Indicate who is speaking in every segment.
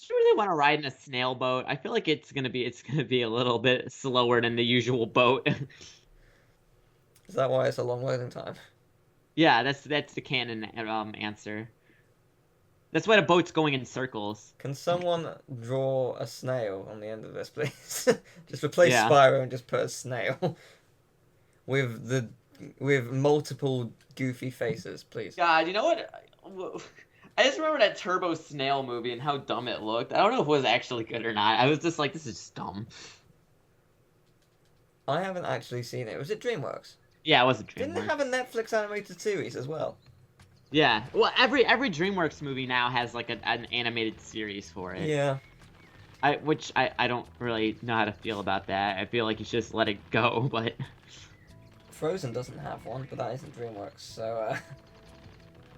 Speaker 1: Do you really want to ride in a snail boat? I feel like it's gonna be a little bit slower than the usual boat.
Speaker 2: Is that why it's a long loading time?
Speaker 1: Yeah, that's the canon answer. That's why the boat's going in circles.
Speaker 2: Can someone draw a snail on the end of this, please? Just replace
Speaker 1: Yeah.
Speaker 2: Spyro and just put a snail with the with multiple goofy faces, please.
Speaker 1: God, you know what? I just remember that Turbo Snail movie and how dumb it looked. I don't know if it was actually good or not. I was just like, this is just dumb.
Speaker 2: I haven't actually seen it. Was it DreamWorks?
Speaker 1: Yeah, it was a
Speaker 2: Didn't it
Speaker 1: DreamWorks.
Speaker 2: have a Netflix animated series as well?
Speaker 1: Yeah. Well, every DreamWorks movie now has like an animated series for it.
Speaker 2: Yeah.
Speaker 1: I don't really know how to feel about that. I feel like you should just let it go, but
Speaker 2: Frozen doesn't have one, but that isn't DreamWorks, so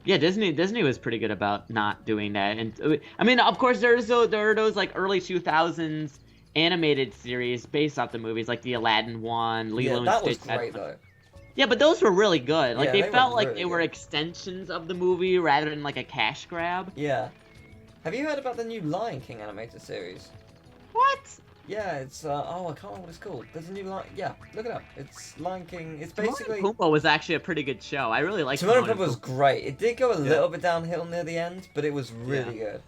Speaker 1: yeah, Disney was pretty good about not doing that. And I mean, of course, there are those like early 2000s animated series based off the movies, like the Aladdin one,
Speaker 2: yeah,
Speaker 1: Lilo and
Speaker 2: that was
Speaker 1: Stitch.
Speaker 2: great though.
Speaker 1: Yeah, but those were really good. Like
Speaker 2: Yeah,
Speaker 1: they
Speaker 2: they were
Speaker 1: felt like
Speaker 2: really
Speaker 1: they were
Speaker 2: good.
Speaker 1: extensions of the movie rather than like a cash grab.
Speaker 2: Yeah. Have you heard about the new Lion King animated series?
Speaker 1: What?
Speaker 2: Yeah, it's oh, I can't remember what it's called. There's a new Lion. Yeah, look it up. It's Lion King. It's
Speaker 1: Timon
Speaker 2: basically.
Speaker 1: and Pumbaa was actually a pretty good show. I really liked
Speaker 2: Timon and
Speaker 1: Timon
Speaker 2: Pumbaa was
Speaker 1: Pumbaa.
Speaker 2: great. It did go a little bit downhill near the end, but it was really
Speaker 1: Yeah.
Speaker 2: good.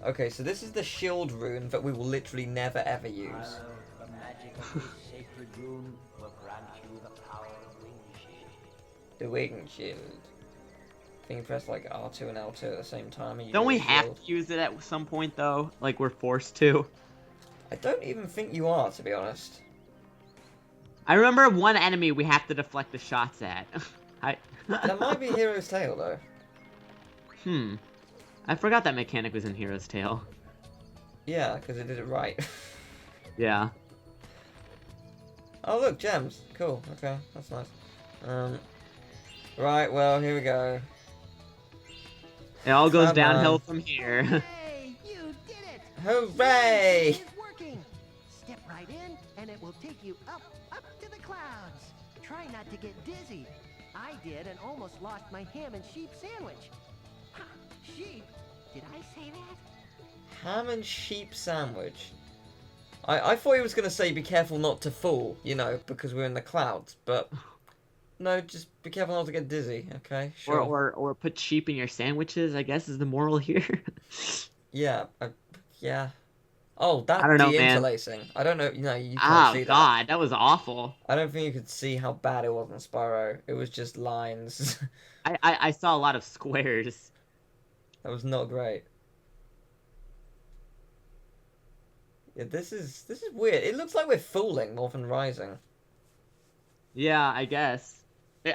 Speaker 2: Okay, so this is the shield rune that we will literally never ever use.
Speaker 3: The magic of this sacred rune will grant you the power of Wing Shield.
Speaker 2: The wing shield. I think you press like R2 and L2 at the same time. And you
Speaker 1: Don't
Speaker 2: do
Speaker 1: we
Speaker 2: the
Speaker 1: have
Speaker 2: shield.
Speaker 1: to use it at some point though? Like we're forced to.
Speaker 2: I don't even think you are, to be honest.
Speaker 1: I remember one enemy we have to deflect the shots at.
Speaker 2: That might be Hero's Tail though.
Speaker 1: I forgot that mechanic was in Hero's Tail.
Speaker 2: Yeah, because it did it right.
Speaker 1: Yeah.
Speaker 2: Oh look, gems. Cool. Okay, that's nice. Right. Well, here we go.
Speaker 1: It all goes
Speaker 2: Come
Speaker 1: downhill
Speaker 2: on.
Speaker 1: from here.
Speaker 4: Hey, you did it!
Speaker 2: Hooray!
Speaker 4: It's working. Step right in, and it will take you up to the clouds. Try not to get dizzy. I did, and almost lost my ham and sheep sandwich. Ha! Sheep? Did I say that?
Speaker 2: Ham and sheep sandwich. I thought he was gonna say be careful not to fall, you know, because we're in the clouds, but no, just be careful not to get dizzy, okay? Sure.
Speaker 1: Or put sheep in your sandwiches, I guess is the moral here.
Speaker 2: Yeah, yeah. Oh, that
Speaker 1: I don't know, man.
Speaker 2: de-interlacing. I don't know, you know, you can't see
Speaker 1: Oh
Speaker 2: that.
Speaker 1: god, that was awful.
Speaker 2: I don't think you could see how bad it was in Spyro. It was just lines.
Speaker 1: I saw a lot of squares.
Speaker 2: That was not great. Yeah, this is weird. It looks like we're falling more than rising.
Speaker 1: Yeah, I guess.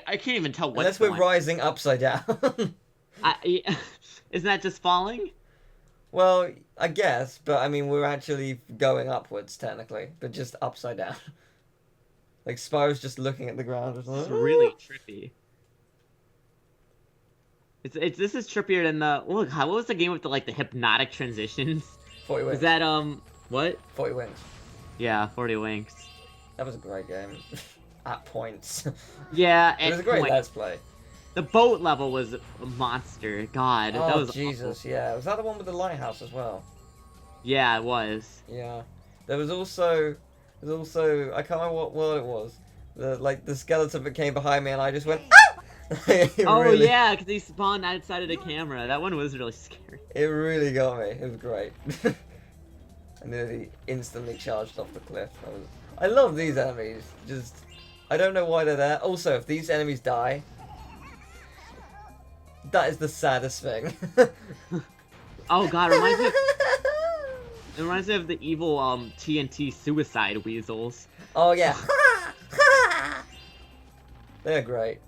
Speaker 1: I can't even tell what's
Speaker 2: Unless we're
Speaker 1: going.
Speaker 2: rising upside down.
Speaker 1: Isn't that just falling?
Speaker 2: Well, I guess, but I mean we're actually going upwards technically, but just upside down. Like Spyro's just looking at the ground. Just like,
Speaker 1: It's really trippy. It's this is trippier than the look. What was the game with the hypnotic transitions?
Speaker 2: 40 wings.
Speaker 1: Was that what?
Speaker 2: 40 wings.
Speaker 1: Yeah, 40 Winks.
Speaker 2: That was a great game. At points.
Speaker 1: Yeah,
Speaker 2: It was
Speaker 1: at
Speaker 2: a great
Speaker 1: point.
Speaker 2: let's play.
Speaker 1: The boat level was a monster. God, that
Speaker 2: Oh
Speaker 1: was
Speaker 2: Jesus,
Speaker 1: awful.
Speaker 2: yeah. Was that the one with the lighthouse as well?
Speaker 1: Yeah, it was.
Speaker 2: Yeah. There was also I can't remember what word it was. The skeleton that came behind me and I just went It
Speaker 1: Oh
Speaker 2: really,
Speaker 1: yeah, because he spawned outside of the camera. That one was really scary.
Speaker 2: It really got me. It was great. I nearly instantly charged off the cliff. I love these enemies. Just I don't know why they're there. Also, if these enemies die, that is the saddest thing.
Speaker 1: Oh god, it reminds me of the evil TNT suicide weasels.
Speaker 2: Oh yeah. They're great.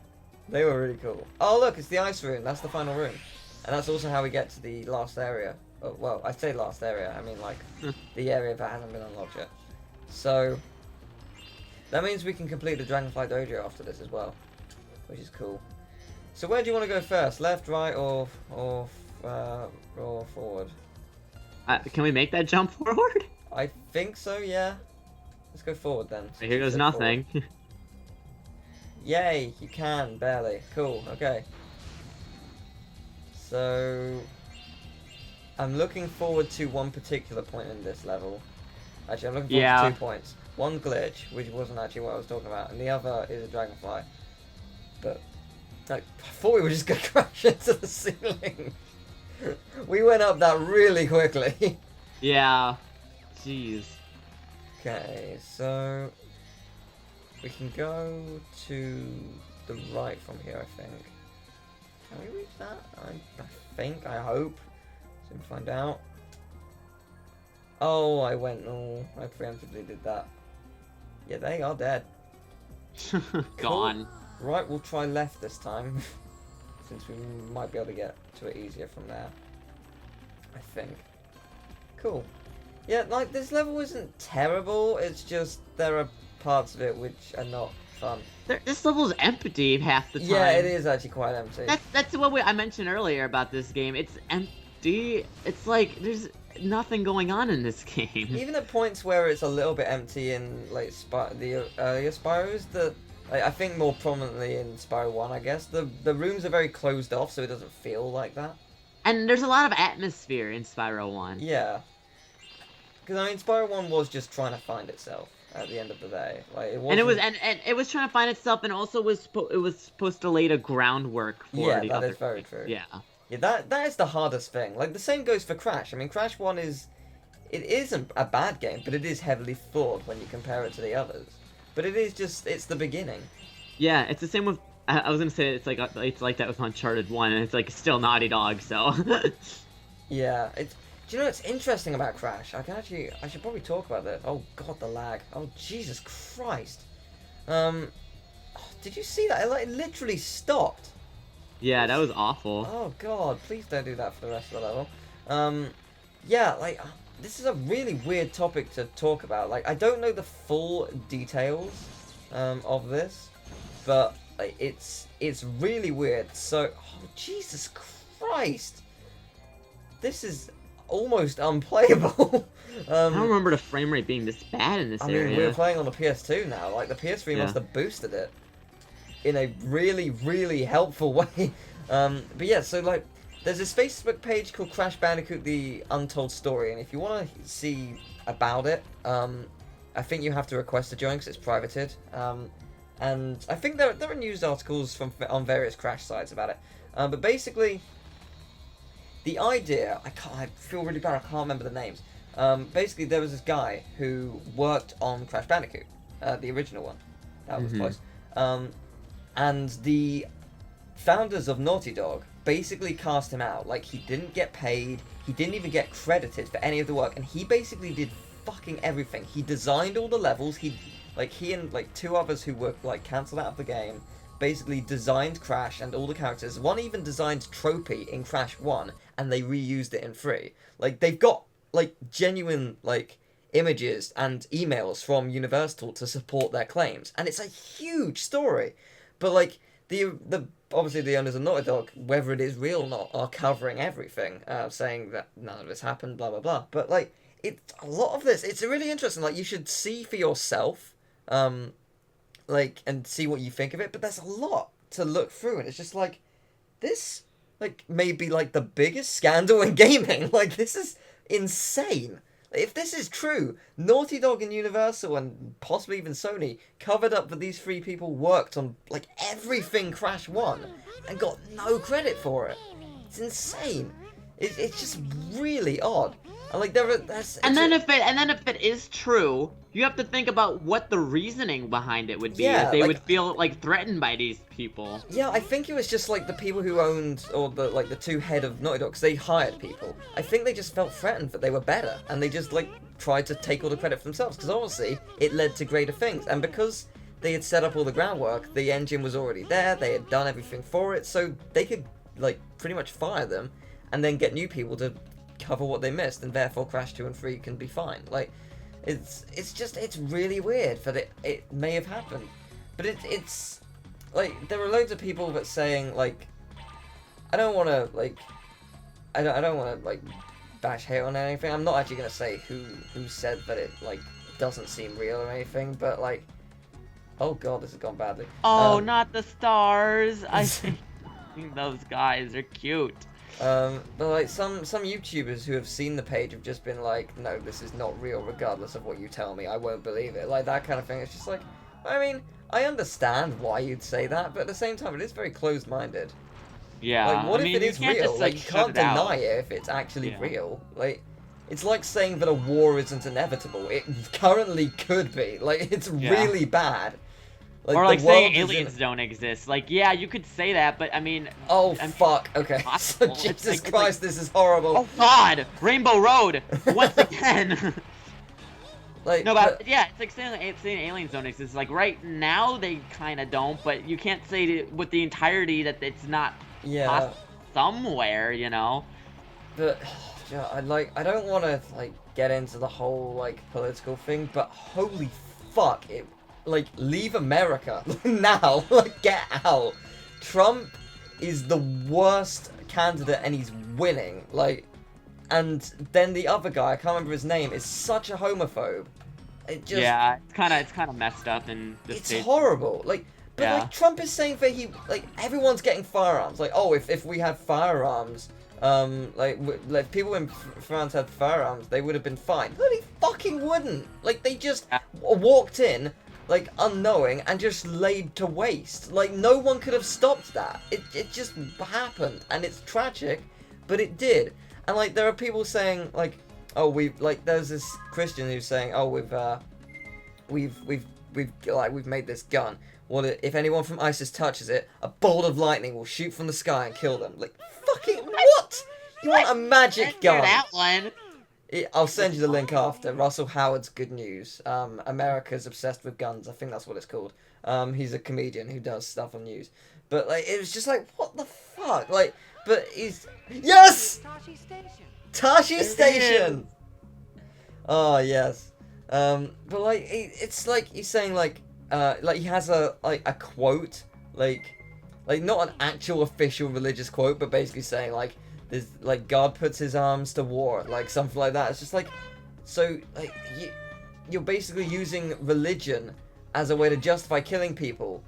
Speaker 2: They were really cool. Oh look, it's the ice room. That's the final room. And that's also how we get to the last area. Oh, well, I say last area, I mean like the area that hasn't been unlocked yet. So that means we can complete the Dragonfly Dojo after this as well, which is cool. So where do you want to go first? Left, right, or forward?
Speaker 1: Can we make that jump forward?
Speaker 2: I think so. Yeah. Let's go forward then.
Speaker 1: Here goes
Speaker 2: So
Speaker 1: nothing.
Speaker 2: forward. Yay! You can barely. Cool. Okay. So I'm looking forward to one particular point in this level. Actually, I'm looking forward
Speaker 1: Yeah.
Speaker 2: to 2 points. One glitch, which wasn't actually what I was talking about, and the other is a dragonfly. But like, I thought we were just gonna crash into the ceiling. We went up that really quickly.
Speaker 1: Yeah. Jeez.
Speaker 2: Okay, so we can go to the right from here, I think. Can we reach that? I think, I hope. Soon find out. Oh, I preemptively did that. Yeah, they are dead.
Speaker 1: Gone.
Speaker 2: Right, we'll try left this time. Since we might be able to get to it easier from there. I think. Cool. Yeah, like, this level isn't terrible, it's just there are parts of it which are not fun.
Speaker 1: This level's empty half the time.
Speaker 2: Yeah, it is actually quite empty.
Speaker 1: That's what I mentioned earlier about this game. It's empty. It's like there's nothing going on in this game.
Speaker 2: Even at points where it's a little bit empty in like the earlier Spyros, I think more prominently in Spyro 1, I guess, the rooms are very closed off, so it doesn't feel like that.
Speaker 1: And there's a lot of atmosphere in Spyro 1.
Speaker 2: Yeah. Because, I mean, Spyro 1 was just trying to find itself at the end of the day. Like, it wasn't...
Speaker 1: And it was trying to find itself, and also it was supposed to lay the groundwork for
Speaker 2: yeah,
Speaker 1: the
Speaker 2: that
Speaker 1: other
Speaker 2: is very
Speaker 1: things.
Speaker 2: true.
Speaker 1: Yeah.
Speaker 2: Yeah, that is the hardest thing. Like, the same goes for Crash. I mean, Crash 1 it isn't a bad game, but it is heavily flawed when you compare it to the others. But it is just, it's the beginning.
Speaker 1: Yeah, it's the same with... I was gonna say it's like that with Uncharted 1, and it's like still Naughty Dog, so...
Speaker 2: Yeah, do you know what's interesting about Crash? I should probably talk about this. Oh god, the lag. Oh Jesus Christ. Did you see that? It like literally stopped.
Speaker 1: Yeah, that was awful.
Speaker 2: Oh god, please don't do that for the rest of the level. Yeah, like, this is a really weird topic to talk about. Like, I don't know the full details, of this, but like, it's really weird. So, oh Jesus Christ. This is almost unplayable.
Speaker 1: I don't remember the frame rate being this bad in this area.
Speaker 2: I mean, we're playing on the PS2 now. Like, the PS3
Speaker 1: Yeah.
Speaker 2: must have boosted it in a really, really helpful way. But yeah, so like, there's this Facebook page called Crash Bandicoot: The Untold Story, and if you want to see about it, I think you have to request to join because it's privated. And I think there are news articles on various Crash sites about it. But basically, the idea, I feel really bad, I can't remember the names. Basically, there was this guy who worked on Crash Bandicoot, the original one. That was close. And the founders of Naughty Dog basically cast him out. Like, he didn't get paid, he didn't even get credited for any of the work, and he basically did fucking everything. He designed all the levels, he and like 2 others who were like cancelled out of the game basically designed Crash and all the characters. One even designed Tropy in Crash 1, and they reused it in 3. Like, they've got like genuine like images and emails from Universal to support their claims, and it's a huge story. But like, the obviously the owners of Naughty Dog, whether it is real or not, are covering everything, saying that none of this happened, blah blah blah. But like, it's a lot of this. It's really interesting. Like, you should see for yourself, like, and see what you think of it. But there's a lot to look through, and it's just like, this like may be like the biggest scandal in gaming. Like, this is insane. If this is true, Naughty Dog and Universal and possibly even Sony covered up that these 3 people worked on like everything Crash 1 and got no credit for it. It's insane. It's just really odd. And like,
Speaker 1: and then if it is true, you have to think about what the reasoning behind it would be.
Speaker 2: Yeah,
Speaker 1: if they
Speaker 2: like,
Speaker 1: would feel like threatened by these people.
Speaker 2: Yeah, I think it was just like the people who owned, or the 2 head of Naughty Dog, 'cause they hired people. I think they just felt threatened that they were better, and they just like tried to take all the credit for themselves, because obviously it led to greater things. And because they had set up all the groundwork, the engine was already there, they had done everything for it, so they could like pretty much fire them and then get new people to cover what they missed, and therefore Crash 2 and 3 can be fine. Like, it's really weird that it may have happened. But it's like, there are loads of people that saying like, I don't want to like, I don't want to like bash hate on anything. I'm not actually gonna say who said that it like doesn't seem real or anything, but like, oh god, this has gone badly.
Speaker 1: Oh, not the stars! I think those guys are cute.
Speaker 2: But like some YouTubers who have seen the page have just been like, no, this is not real, regardless of what you tell me, I won't believe it. Like that kind of thing. It's just like, I mean, I understand why you'd say that, but at the same time, it is very closed-minded.
Speaker 1: Yeah.
Speaker 2: Like, what
Speaker 1: I
Speaker 2: if
Speaker 1: mean,
Speaker 2: it
Speaker 1: you
Speaker 2: is
Speaker 1: can't
Speaker 2: real?
Speaker 1: just,
Speaker 2: Like, you
Speaker 1: shut
Speaker 2: can't
Speaker 1: it out.
Speaker 2: deny it if it's actually
Speaker 1: Yeah.
Speaker 2: real. Like, it's like saying that a war isn't inevitable. It currently could be. Like, it's
Speaker 1: Yeah.
Speaker 2: really bad.
Speaker 1: Or like
Speaker 2: the
Speaker 1: saying
Speaker 2: world is
Speaker 1: aliens don't exist. Like, yeah, you could say that, but I mean.
Speaker 2: Oh,
Speaker 1: I mean,
Speaker 2: fuck. Okay. So,
Speaker 1: possible. It's
Speaker 2: Jesus
Speaker 1: like- it's
Speaker 2: Christ, this is horrible.
Speaker 1: Oh God, Rainbow Road once again.
Speaker 2: Like,
Speaker 1: No, but yeah, it's like saying aliens don't exist. Like right now they kind of don't, but you can't say with the entirety that it's not
Speaker 2: yeah.
Speaker 1: possible somewhere, you know.
Speaker 2: But yeah, I don't want to like get into the whole like political thing, but holy fuck, it like leave America now, like get out. Trump is the worst candidate and he's winning. Like, and then the other guy, I can't remember his name, is such a homophobe. It just
Speaker 1: Yeah, it's kind of messed up in this
Speaker 2: it's
Speaker 1: state.
Speaker 2: horrible. Like, but
Speaker 1: Yeah.
Speaker 2: like Trump is saying that he like everyone's getting firearms. Like, oh, if we had firearms, like people in France had firearms, they would have been fine. No, they fucking wouldn't. Like, they just walked in, like unknowing, and just laid to waste. Like, no one could have stopped that. It just happened, and it's tragic, but it did. And like, there are people saying like, oh, there's this Christian who's saying, oh, we've made this gun. What if anyone from ISIS touches it, a bolt of lightning will shoot from the sky and kill them? Like, fucking what? You want a magic gun?
Speaker 1: That one.
Speaker 2: I'll send you the link after. Russell Howard's Good News. America's Obsessed with Guns. I think that's what it's called. He's a comedian who does stuff on news. But like, it was just like, what the fuck? Like, but he's yes,
Speaker 4: Tashi Station.
Speaker 2: Tashi
Speaker 1: There it
Speaker 2: Station. Oh yes. But like, it's like he's saying like he has a quote, like not an actual official religious quote, but basically saying like, there's like God puts his arms to war, like something like that. It's just like, so like you're basically using religion as a way to justify killing people.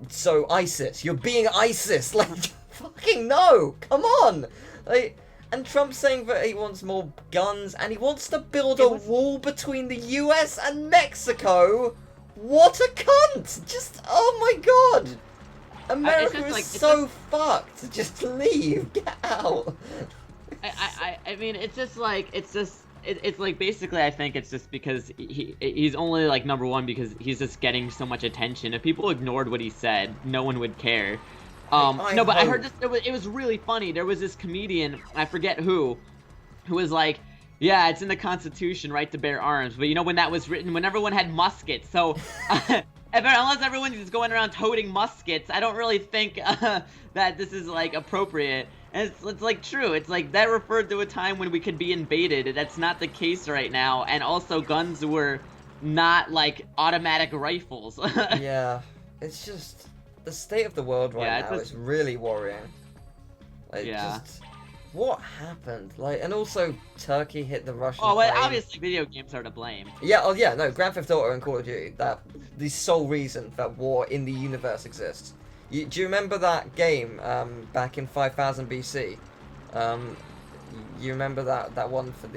Speaker 2: So ISIS, you're being ISIS, like fucking no, come on, like. And Trump's saying that he wants more guns, and he wants to build a wall between the US and Mexico. What a cunt! Just, oh my god! America
Speaker 1: just
Speaker 2: is
Speaker 1: like-
Speaker 2: so fucked. Just leave, get out.
Speaker 1: I mean, it's just like it's like basically I think it's just because he's only like number one because he's just getting so much attention. If people ignored what he said, no one would care. No, but I heard this. It was really funny. There was this comedian, I forget who was like, yeah, it's in the Constitution, right to bear arms. But you know when that was written, when everyone had muskets. So unless everyone is going around toting muskets, I don't really think that this is like appropriate. And it's like true. It's like that referred to a time when we could be invaded. That's not the case right now. And also guns were not like automatic rifles.
Speaker 2: Yeah, it's just the state of the world right now is really worrying. Like,
Speaker 1: Yeah.
Speaker 2: just what happened? Like, and also Turkey hit the Russian.
Speaker 1: Oh, well,
Speaker 2: plane.
Speaker 1: obviously video games are to blame.
Speaker 2: Yeah, oh yeah, no, Grand Theft Auto and Call of Duty, that the sole reason that war in the universe exists. Do you remember that game back in 5000 BC? You remember that one for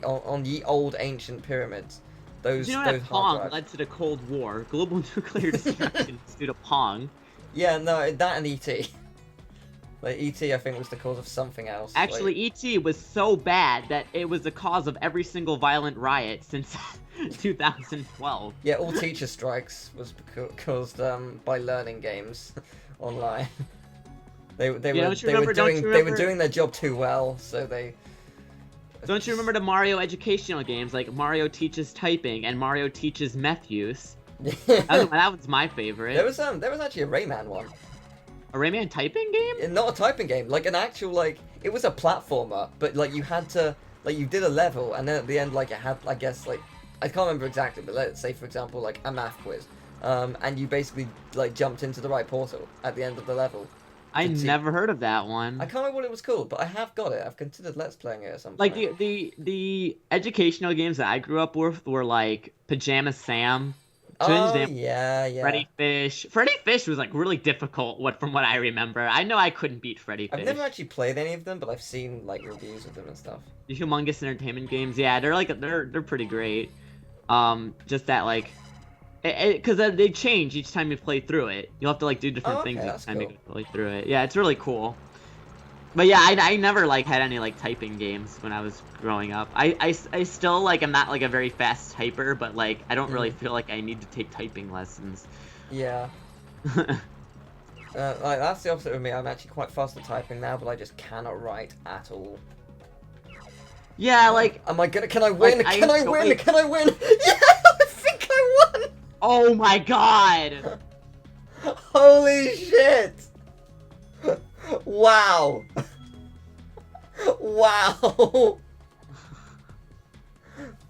Speaker 2: on the old ancient pyramids? Those
Speaker 1: You know
Speaker 2: those
Speaker 1: that
Speaker 2: hard
Speaker 1: Pong
Speaker 2: drives.
Speaker 1: led to the Cold War, global nuclear destruction due to Pong.
Speaker 2: Yeah, no, that and ET. Like ET, I think was the cause of something else.
Speaker 1: Actually, E.T. was so bad that it was the cause of every single violent riot since 2012.
Speaker 2: Yeah, all teacher strikes was caused by learning games online. They were doing their job too well, so they.
Speaker 1: Don't you remember the Mario educational games like Mario Teaches Typing and Mario Teaches Meth Use? That was my favorite.
Speaker 2: There was actually a Rayman one.
Speaker 1: A Rayman typing game?
Speaker 2: Not a typing game, like an actual like it was a platformer, but like you had to like you did a level and then at the end like it had I guess like I can't remember exactly, but let's say for example like a math quiz, and you basically like jumped into the right portal at the end of the level.
Speaker 1: I never heard of that one.
Speaker 2: I can't remember what it was called, but I have got it. I've considered let's playing it at some
Speaker 1: Like
Speaker 2: point.
Speaker 1: the educational games that I grew up with were like Pajama Sam,
Speaker 2: Oh,
Speaker 1: Dam-
Speaker 2: yeah, yeah.
Speaker 1: Freddy Fish. Freddy Fish was like really difficult. From what I remember, I know I couldn't beat Freddy
Speaker 2: I've
Speaker 1: Fish.
Speaker 2: never actually played any of them, but I've seen like reviews of them and stuff.
Speaker 1: The Humongous Entertainment games, yeah, they're pretty great. Just that like, because they change each time you play through it. You'll have to like do different
Speaker 2: Oh, okay,
Speaker 1: things each
Speaker 2: that's
Speaker 1: time you
Speaker 2: cool.
Speaker 1: play through it. Yeah, it's really cool. But yeah, I never like had any like typing games when I was growing up. I still like I'm not like a very fast typer, but like I don't really feel like I need to take typing lessons.
Speaker 2: Yeah. Like that's the opposite of me. I'm actually quite fast at typing now, but I just cannot write at all.
Speaker 1: Yeah, like
Speaker 2: Am I gonna? Can I win?
Speaker 1: Like,
Speaker 2: Can I win? Can I win? Yeah, I think I won.
Speaker 1: oh my god.
Speaker 2: Holy shit! Wow. Wow.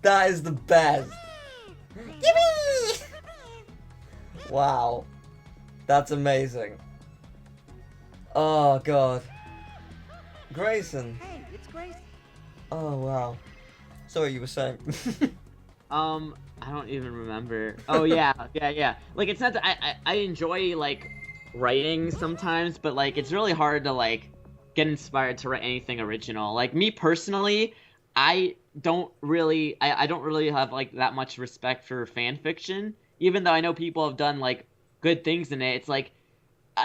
Speaker 2: That is the best. Yippee! Wow. That's amazing. Oh god. Grayson.
Speaker 4: Hey, it's Grace.
Speaker 2: Oh wow. Sorry, you were saying.
Speaker 1: I don't even remember. Oh yeah, yeah. Like it's not that I enjoy like writing sometimes, but like it's really hard to like get inspired to write anything original. Like me personally, I don't really have like that much respect for fan fiction, even though I know people have done like good things in it. It's like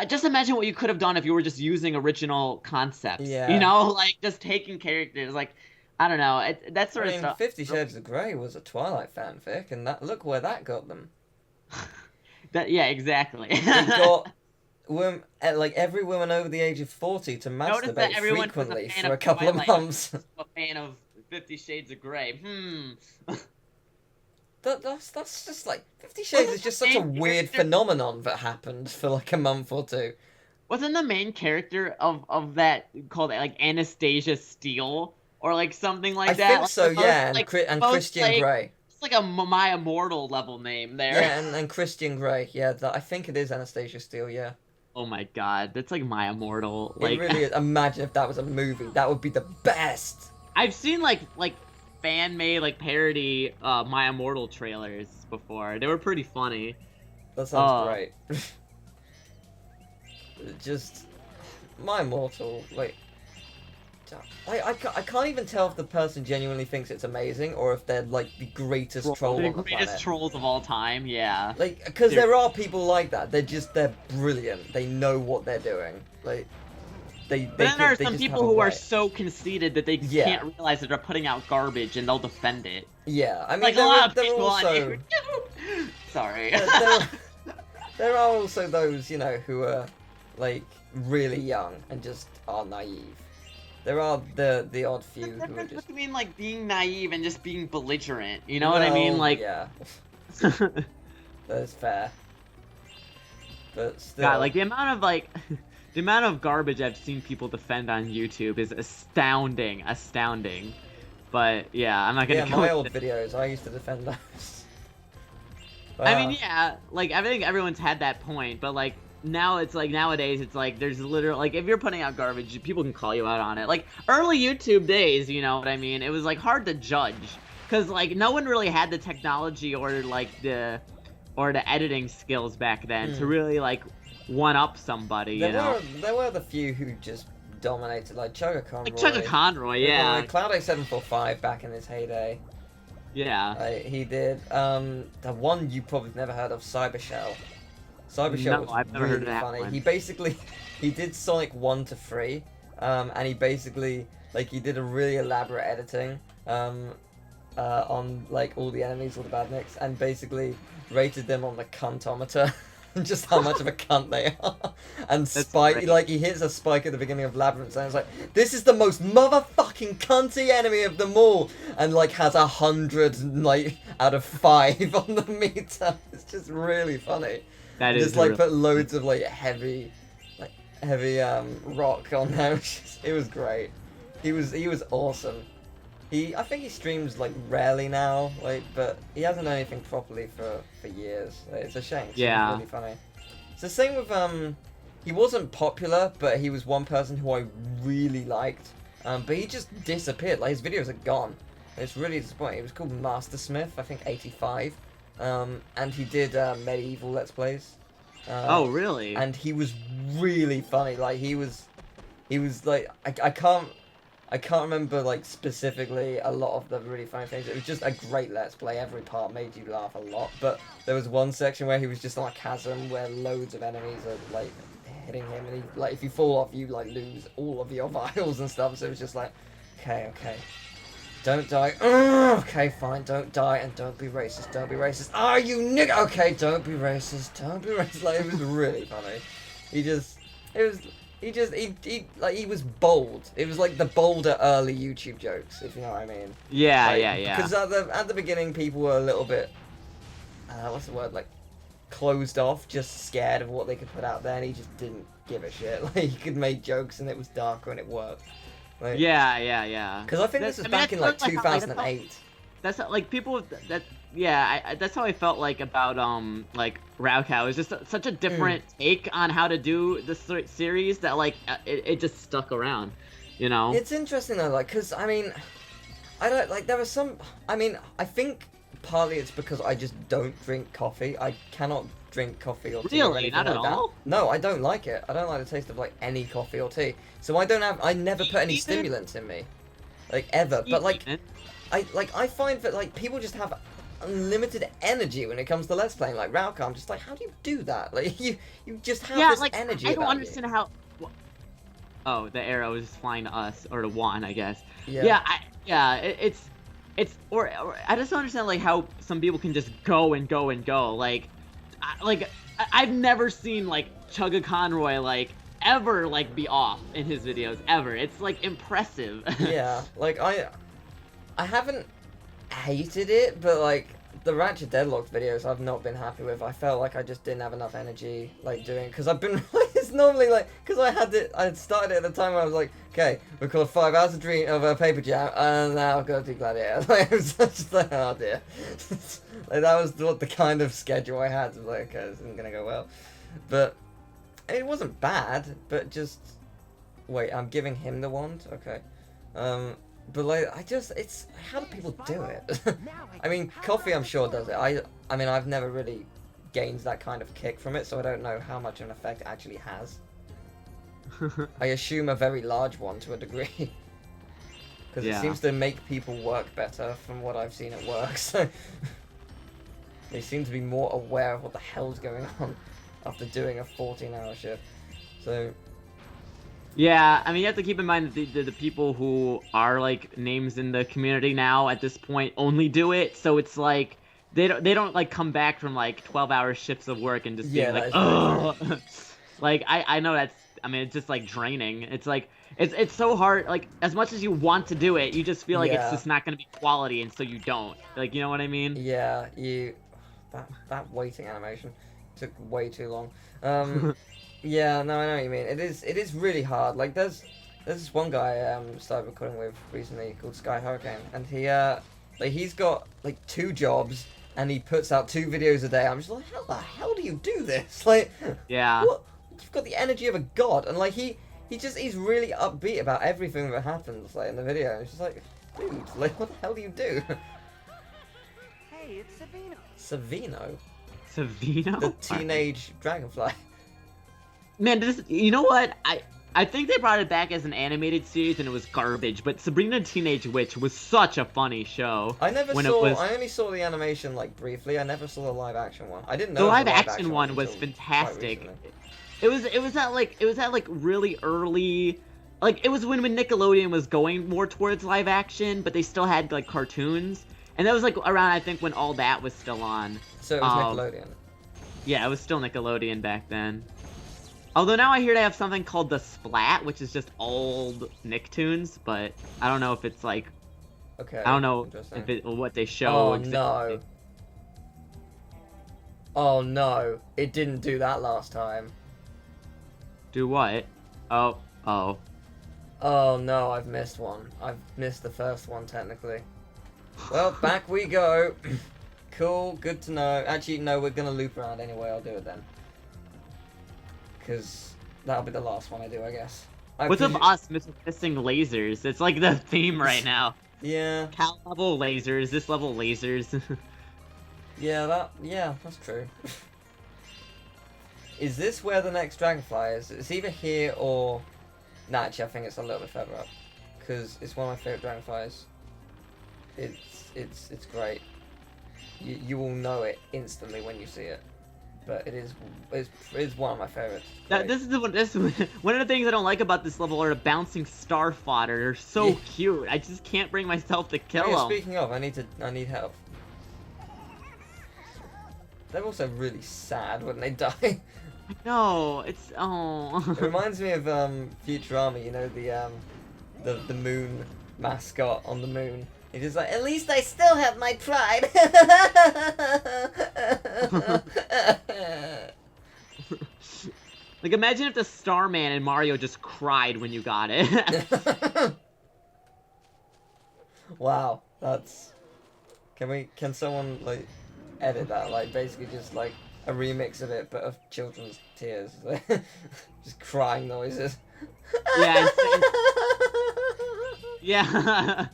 Speaker 1: just imagine what you could have done if you were just using original concepts.
Speaker 2: Yeah.
Speaker 1: You know, like just taking characters like I don't know. That sort
Speaker 2: I
Speaker 1: of
Speaker 2: mean,
Speaker 1: stuff.
Speaker 2: 50 Shades of Grey was a Twilight fanfic, and that look where that got them.
Speaker 1: Yeah, exactly.
Speaker 2: It got like every woman over the age of 40 to
Speaker 1: Notice that
Speaker 2: masturbate
Speaker 1: everyone was a
Speaker 2: frequently
Speaker 1: fan
Speaker 2: for a
Speaker 1: of
Speaker 2: couple of
Speaker 1: Twilight.
Speaker 2: months.
Speaker 1: A fan of 50 Shades of Grey.
Speaker 2: That's just like 50 Shades is just such a weird phenomenon that happened for like a month or two.
Speaker 1: Wasn't the main character of that called like Anastasia Steele or like something like
Speaker 2: I
Speaker 1: that?
Speaker 2: think
Speaker 1: Like,
Speaker 2: so,
Speaker 1: the most,
Speaker 2: yeah, and,
Speaker 1: like,
Speaker 2: and
Speaker 1: most,
Speaker 2: Christian
Speaker 1: like,
Speaker 2: Grey.
Speaker 1: It's like a My Immortal level name there.
Speaker 2: Yeah, and Christian Grey. Yeah, I think it is Anastasia Steele. Yeah.
Speaker 1: Oh my god, that's like My Immortal. Like
Speaker 2: It really is. Imagine if that was a movie. That would be the best.
Speaker 1: I've seen like fan made like parody My Immortal trailers before. They were pretty funny.
Speaker 2: That sounds great. Just My Immortal, like I can't even tell if the person genuinely thinks it's amazing or if they're like the greatest troll
Speaker 1: The
Speaker 2: on the
Speaker 1: greatest
Speaker 2: planet.
Speaker 1: trolls of all time, yeah.
Speaker 2: Like, because there are people like that. They're brilliant. They know what they're doing. Like,
Speaker 1: But then there are some
Speaker 2: just
Speaker 1: people
Speaker 2: have a
Speaker 1: who are
Speaker 2: way.
Speaker 1: so conceited that they
Speaker 2: Yeah.
Speaker 1: can't realize that they're putting out garbage and they'll defend it.
Speaker 2: Yeah, I mean,
Speaker 1: Like a lot of
Speaker 2: there are
Speaker 1: people on
Speaker 2: also
Speaker 1: YouTube. Sorry.
Speaker 2: there are also those, you know, who are like really young and just are naive. There are the odd few
Speaker 1: The
Speaker 2: who are
Speaker 1: difference
Speaker 2: just.
Speaker 1: between like being naive and just being belligerent. You know what I mean?
Speaker 2: Well,
Speaker 1: Like,
Speaker 2: yeah, that's fair. But still,
Speaker 1: God, like the amount of like, the amount of garbage I've seen people defend on YouTube is astounding. But yeah, I'm not gonna.
Speaker 2: yeah,
Speaker 1: go
Speaker 2: my
Speaker 1: into
Speaker 2: old
Speaker 1: it.
Speaker 2: videos, I used to defend those.
Speaker 1: I mean, yeah, like I think everyone's had that point, but like now it's like nowadays it's like there's literally like if you're putting out garbage, people can call you out on it. Like early YouTube days, you know what I mean? It was like hard to judge because like no one really had the technology or like the editing skills back then to really like one up somebody.
Speaker 2: There were the few who just dominated, like Chugga Conroy.
Speaker 1: Like Chugga Conroy, yeah,
Speaker 2: Cloud8745 back in his heyday.
Speaker 1: yeah.
Speaker 2: He did the one you probably never heard of, Cybershell. Cybershell
Speaker 1: No,
Speaker 2: was
Speaker 1: I've never
Speaker 2: really
Speaker 1: heard of that
Speaker 2: funny.
Speaker 1: one.
Speaker 2: He did Sonic 1 to 3, and he basically he did a really elaborate editing on like all the enemies, all the badniks, and basically rated them on the cuntometer. Just how much of a cunt they are. And
Speaker 1: great.
Speaker 2: he hits a spike at the beginning of Labyrinth and it's like, this is the most motherfucking cunty enemy of them all, and like has 100 out of 5 on the meter. It's just really funny.
Speaker 1: That is
Speaker 2: just
Speaker 1: really
Speaker 2: put loads of heavy rock on there. It was great. He was awesome. I think he streams rarely now, but he hasn't done anything properly for years. It's a shame.
Speaker 1: Yeah.
Speaker 2: He's really funny. It's the same with he wasn't popular, but he was one person who I really liked. But he just disappeared. His videos are gone. It's really disappointing. It was called Master Smith, I think 85. and he did medieval Let's Plays.
Speaker 1: Oh, really?
Speaker 2: And he was really funny. Like he was like I can't remember like specifically a lot of the really funny things. It was just a great Let's Play. Every part made you laugh a lot. But there was one section where he was just on a chasm where loads of enemies are like hitting him, and he like if you fall off, you like lose all of your vials and stuff. So it was just like, okay. Don't die. Okay, fine. Don't die and don't be racist. Don't be racist. Ah, you nigga. Okay, don't be racist. Don't be racist. Like, it was really funny. He was bold. It was like the bolder early YouTube jokes, if you know what I mean.
Speaker 1: Yeah,
Speaker 2: like,
Speaker 1: yeah.
Speaker 2: Because at the beginning, people were a little bit, what's the word, like, closed off, just scared of what they could put out there, and he just didn't give a shit. Like, he could make jokes, and it was darker, and it worked. Like,
Speaker 1: yeah.
Speaker 2: Because I think this was back in like 2008.
Speaker 1: That's like people that that's how I felt like about like Raocow. It was just such a different take on how to do the series that like it just stuck around, you know.
Speaker 2: It's interesting though, like, because I mean, I don't like there are some. I mean, I think partly it's because I just don't drink coffee. I cannot drink coffee or tea.
Speaker 1: Really? Not at all?
Speaker 2: No, I don't like it. I don't like the taste of like any coffee or tea. So I never put any stimulants in me, like ever. But like, I find that like people just have unlimited energy when it comes to Let's Playing. Like Raocow, I'm just like, how do you do that? Like you just have this
Speaker 1: like,
Speaker 2: energy.
Speaker 1: I don't understand how. Oh, the arrow is flying to us or to Juan, I guess. Yeah. It's or I just don't understand like how some people can just go and go and go. Like I've never seen like Chugga Conroy like ever like be off in his videos ever. It's like impressive.
Speaker 2: Yeah, like I haven't hated it, but like the Ratchet Deadlocked videos I've not been happy with. I felt like I just didn't have enough energy like doing, because I've been it's normally like, because I started it at the time where I was like, okay, record 5 hours of Paper Jam and now I've got to do Gladiator. Like, it was just like, oh dear. Like that was what the kind of schedule I had. I was like, okay, this isn't gonna go well, but it wasn't bad, but just wait, I'm giving him the wand, okay. But like, it's how do people do it? I mean, coffee I'm sure does it. I mean, I've never really gained that kind of kick from it, so I don't know how much of an effect it actually has. I assume a very large one to a degree. Because it seems to make people work better from what I've seen it work, so... They seem to be more aware of what the hell's going on after doing a 14-hour shift. So...
Speaker 1: Yeah, I mean, you have to keep in mind that the people who are like names in the community now at this point only do it, so it's like they don't like come back from like 12-hour shifts of work and just being like, oh, like I know that's, I mean, it's just like draining. It's like it's so hard. Like as much as you want to do it, you just feel like it's just not gonna be quality, and so you don't. Like, you know what I mean?
Speaker 2: Yeah, that waiting animation took way too long. Yeah, no, I know what you mean. It is really hard. Like there's this one guy started recording with recently called Sky Hurricane, and he's got like 2 jobs and he puts out 2 videos a day. I'm just like, how the hell do you do this? Like,
Speaker 1: yeah,
Speaker 2: what? You've got the energy of a god, and like he's really upbeat about everything that happens like in the video. It's just like, dude, like what the hell do you do?
Speaker 4: Hey, it's Savino.
Speaker 2: Savino?
Speaker 1: Savino?
Speaker 2: The teenage dragonfly.
Speaker 1: Man, you know what? I think they brought it back as an animated series and it was garbage, but Sabrina the Teenage Witch was such a funny show.
Speaker 2: I only saw the animation like briefly. I never saw the live action one. I didn't know
Speaker 1: the live action one was fantastic. It was at like really early, like it was when Nickelodeon was going more towards live action, but they still had like cartoons, and that was like around, I think, when All That was still on.
Speaker 2: So it was Nickelodeon.
Speaker 1: Yeah, it was still Nickelodeon back then. Although now I hear they have something called The Splat, which is just old Nicktoons, but I don't know if it's like...
Speaker 2: Okay,
Speaker 1: I don't know if what they show.
Speaker 2: Oh, no. Oh, no. It didn't do that last time.
Speaker 1: Do what? Oh.
Speaker 2: Oh, no, I've missed one. I've missed the first one, technically. Well, back we go. Cool, good to know. Actually, no, we're gonna loop around anyway. I'll do it then. Because that'll be the last one I do, I guess.
Speaker 1: What's with us missing lasers? It's like the theme right now.
Speaker 2: Yeah.
Speaker 1: Cal level lasers, this level lasers.
Speaker 2: Yeah, that's true. Is this where the next Dragonfly is? It's either here or... Nah, actually, I think it's a little bit further up. Because it's one of my favourite Dragonflies. It's great. You will know it instantly when you see it. But it's one of my favourites.
Speaker 1: This is one of the things I don't like about this level are the bouncing star fodder. They're so cute. I just can't bring myself to kill them.
Speaker 2: Speaking of, I need help. They're also really sad when they die.
Speaker 1: No, it's
Speaker 2: It reminds me of Futurama. You know the moon mascot on the moon. He's just like, at least I still have my pride.
Speaker 1: Like, imagine if the Starman in Mario just cried when you got it.
Speaker 2: Wow, that's. Can someone like edit that? Like, basically just like a remix of it, but of children's tears, just crying noises.
Speaker 1: Yeah. Yeah.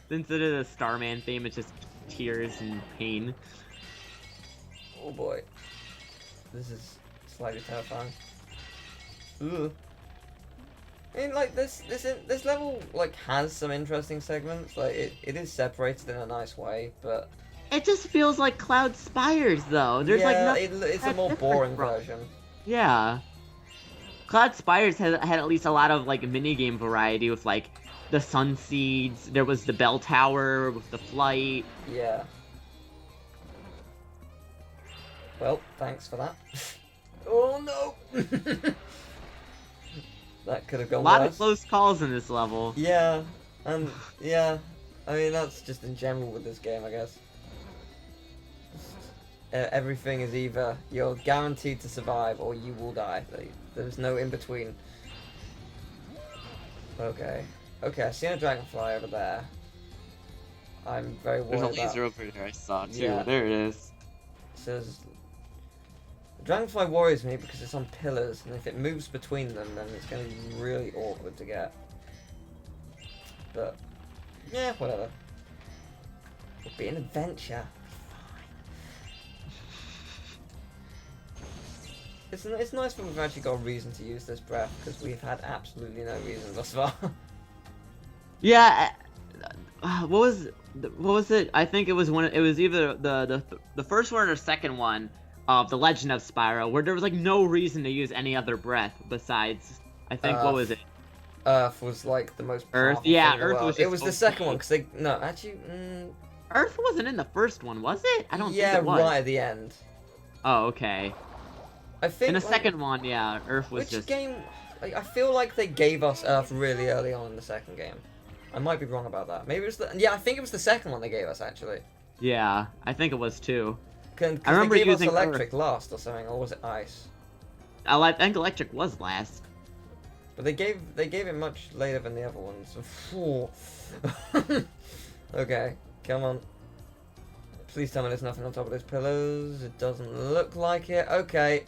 Speaker 1: Instead of the Starman theme, it's just tears and pain.
Speaker 2: Oh boy, this is slightly terrifying. Ugh. I mean, like this level like has some interesting segments. Like it is separated in a nice way, but
Speaker 1: it just feels like Cloud Spires, though. There's like nothing.
Speaker 2: It's a more boring version.
Speaker 1: Yeah. Cloud Spires had at least a lot of like minigame variety with like the sun seeds. There was the bell tower with the flight.
Speaker 2: Yeah. Well, thanks for that. Oh no! That could have gone
Speaker 1: A lot
Speaker 2: worse.
Speaker 1: of close calls in this level.
Speaker 2: Yeah, and yeah, I mean that's just in general with this game, I guess. Everything is either you're guaranteed to survive or you will die. There's no in between. Okay, I see a Dragonfly over there. I'm very worried
Speaker 1: There's a
Speaker 2: about.
Speaker 1: laser over there I saw too.
Speaker 2: Yeah.
Speaker 1: There it is.
Speaker 2: Says Dragonfly worries me because it's on pillars, and if it moves between them, then it's going to be really awkward to get. But yeah, whatever. It'll be an adventure. It's nice that we've actually got a reason to use this breath, because we've had absolutely no reason thus far.
Speaker 1: Yeah. What was it? I think it was it was either the first one or second one of The Legend of Spyro, where there was like no reason to use any other breath besides, I think, what was it?
Speaker 2: Earth was like the most
Speaker 1: Earth.
Speaker 2: powerful
Speaker 1: Yeah,
Speaker 2: thing in the
Speaker 1: Earth
Speaker 2: world.
Speaker 1: was.
Speaker 2: It was the second one because
Speaker 1: Earth wasn't in the first one, was it? I don't think it was.
Speaker 2: Yeah, right at the end.
Speaker 1: Oh, okay.
Speaker 2: I think
Speaker 1: in the second one, yeah, Earth was
Speaker 2: which
Speaker 1: just.
Speaker 2: Game? I feel like they gave us Earth really early on in the second game. I might be wrong about that. Maybe it was I think it was the second one they gave us actually.
Speaker 1: Yeah, I think it was too.
Speaker 2: Cause
Speaker 1: I remember
Speaker 2: they gave
Speaker 1: using
Speaker 2: us electric
Speaker 1: Earth.
Speaker 2: last or something, or was it ice?
Speaker 1: I think electric was last.
Speaker 2: But they gave it much later than the other ones. Okay, come on. Please tell me there's nothing on top of those pillars. It doesn't look like it. Okay.